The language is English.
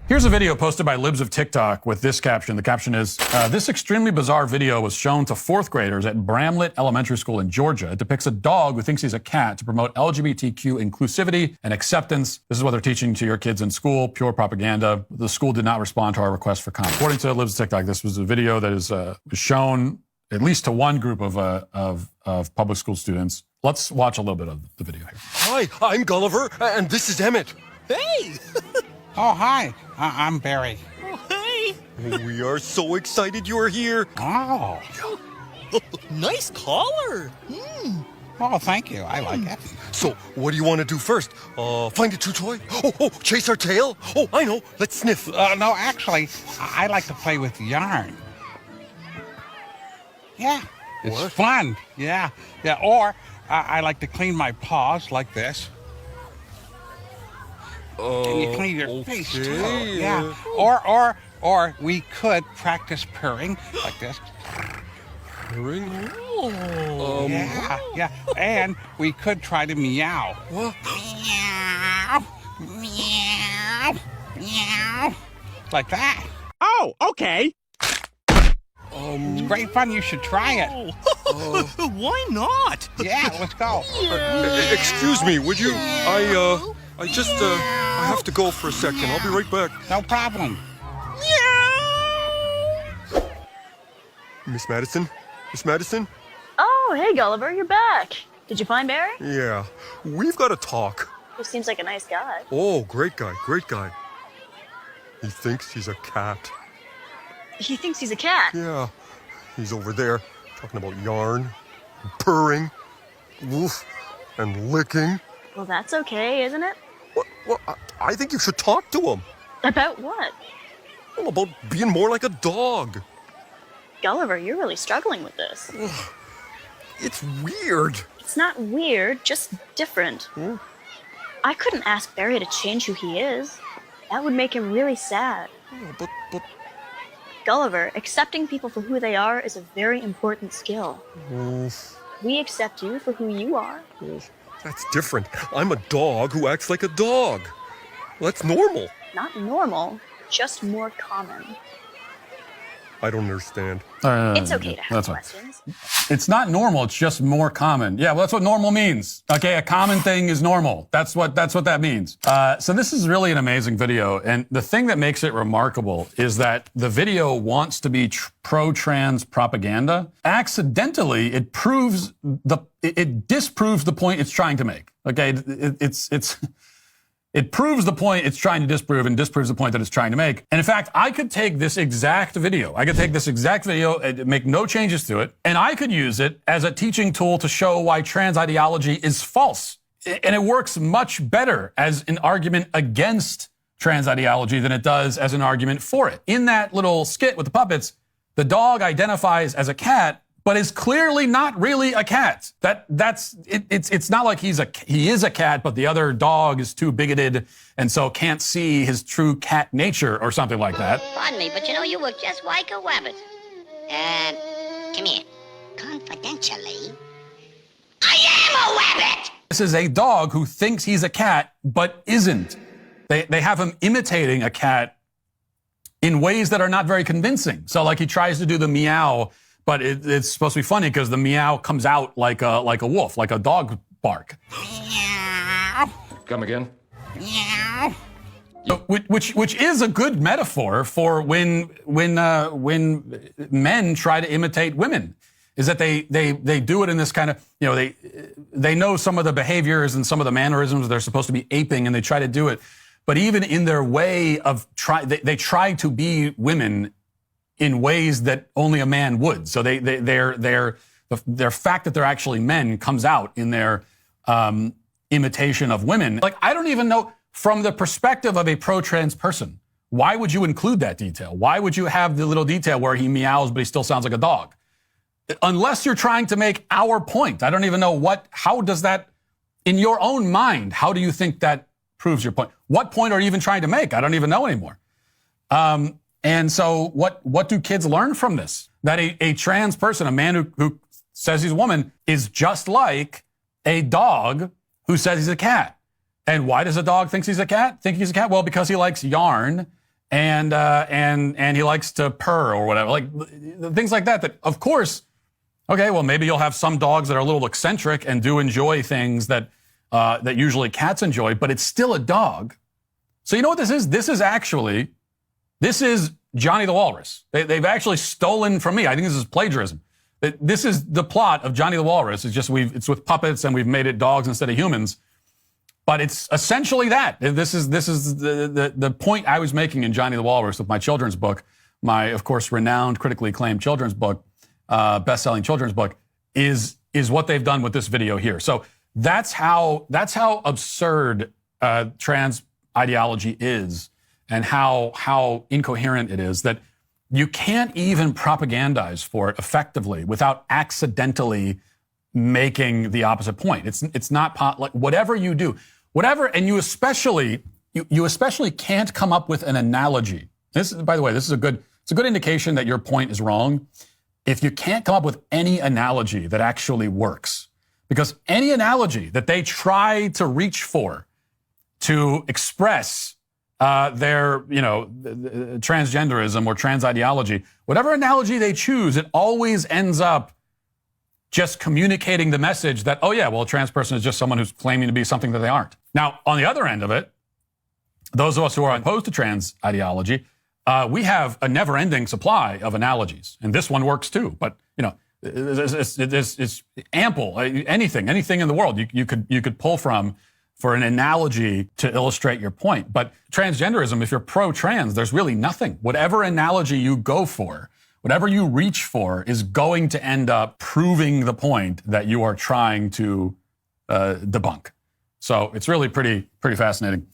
Here's a video posted by Libs of TikTok with this caption. The caption is, this extremely bizarre video was shown to fourth graders at Bramlett Elementary School in Georgia. It depicts a dog who thinks he's a cat to promote LGBTQ inclusivity and acceptance. This is what they're teaching to your kids in school, pure propaganda. The school did not respond to our request for comment. According to Libs of TikTok, this was a video that is shown at least to one group of public school students. Let's watch a little bit of the video here. Hi, I'm Gulliver, and this is Emmett. Hey! Oh, hi. I'm Barry. Oh, hey! We are so excited you're here. Oh. Nice collar. Oh, thank you. I like it. So, what do you want to do first? Find a chew toy? Oh, chase our tail? Oh, I know. Let's sniff. No, actually, I like to play with yarn. Yeah. It's What? fun. Yeah. Or I like to clean my paws like this. And you clean your face too. okay. Yeah. Or we could practice purring like this. Ring? Yeah. And we could try to meow. What? Meow. Meow. Meow. Like that. Oh, okay. It's great fun. You should try it. Why not? Yeah, let's go. Excuse me, would you? I have to go for a second. I'll be right back. No problem. Miss Madison? Miss Madison? Oh, hey, Gulliver, you're back. Did you find Barry? Yeah. We've got to talk. He seems like a nice guy. Oh, great guy. He thinks he's a cat. He thinks he's a cat. Yeah. He's over there talking about yarn, and purring, woof, and licking. Well, that's okay, isn't it? Well, I think you should talk to him. About what? Well, about being more like a dog. Gulliver, you're really struggling with this. It's weird. It's not weird, just different. I couldn't ask Barry to change who he is. That would make him really sad. But Gulliver, accepting people for who they are is a very important skill. We accept you for who you are. that's different. I'm a dog who acts like a dog. That's normal. Not normal, just more common. I don't understand. It's okay to have that's questions. It's not normal. It's just more common. Yeah, well, that's what normal means. Okay, a common thing is normal. That's what that means. So this is really an amazing video, and the thing that makes it remarkable is that the video wants to be pro-trans propaganda. Accidentally, it disproves the point it's trying to make. Okay, It proves the point it's trying to disprove and disproves the point that it's trying to make. And in fact, I could take this exact video, and make no changes to it, and I could use it as a teaching tool to show why trans ideology is false. And it works much better as an argument against trans ideology than it does as an argument for it. In that little skit with the puppets, the dog identifies as a cat, but is clearly not really a cat. It's not like he is a cat, but the other dog is too bigoted and so can't see his true cat nature or something like that. Pardon me, but you look just like a rabbit. Come here. Confidentially, I am a rabbit! This is a dog who thinks he's a cat, but isn't. They have him imitating a cat in ways that are not very convincing. So like he tries to do the meow, but it's supposed to be funny because the meow comes out like a wolf, like a dog bark. Meow. Come again? Meow. Which is a good metaphor for when men try to imitate women, is that they do it in this kind of, they know some of the behaviors and some of the mannerisms they're supposed to be aping, and they try to do it. But even in their way of they try to be women in ways that only a man would. So their fact that they're actually men comes out in their imitation of women. Like, I don't even know, from the perspective of a pro-trans person, why would you include that detail? Why would you have the little detail where he meows but he still sounds like a dog? Unless you're trying to make our point. I don't even know how does that, in your own mind, how do you think that proves your point? What point are you even trying to make? I don't even know anymore. And so what do kids learn from this? That a trans person, a man who says he's a woman, is just like a dog who says he's a cat. And why does a dog think he's a cat? Well, because he likes yarn and he likes to purr or whatever, like things like that. That of course, okay, well maybe you'll have some dogs that are a little eccentric and do enjoy things that usually cats enjoy, but it's still a dog. So you know what this is? This is Johnny the Walrus. They've actually stolen from me. I think this is plagiarism. This is the plot of Johnny the Walrus. It's just it's with puppets and we've made it dogs instead of humans. But it's essentially that. This is the point I was making in Johnny the Walrus with my children's book, my, of course, renowned, critically acclaimed children's book, best-selling children's book, is what they've done with this video here. So that's how absurd trans ideology is, and how incoherent it is, that you can't even propagandize for it effectively without accidentally making the opposite point. It's not like whatever you do, and you especially can't come up with an analogy. This, by the way, it's a good indication that your point is wrong if you can't come up with any analogy that actually works. Because any analogy that they try to reach for to express their, transgenderism or trans ideology, whatever analogy they choose, it always ends up just communicating the message that, oh yeah, well, a trans person is just someone who's claiming to be something that they aren't. Now, on the other end of it, those of us who are opposed to trans ideology, we have a never-ending supply of analogies, and this one works too. But it's ample. Anything in the world you could pull from for an analogy to illustrate your point. But transgenderism, if you're pro-trans, there's really nothing. Whatever analogy you go for, whatever you reach for, is going to end up proving the point that you are trying to debunk. So it's really pretty fascinating.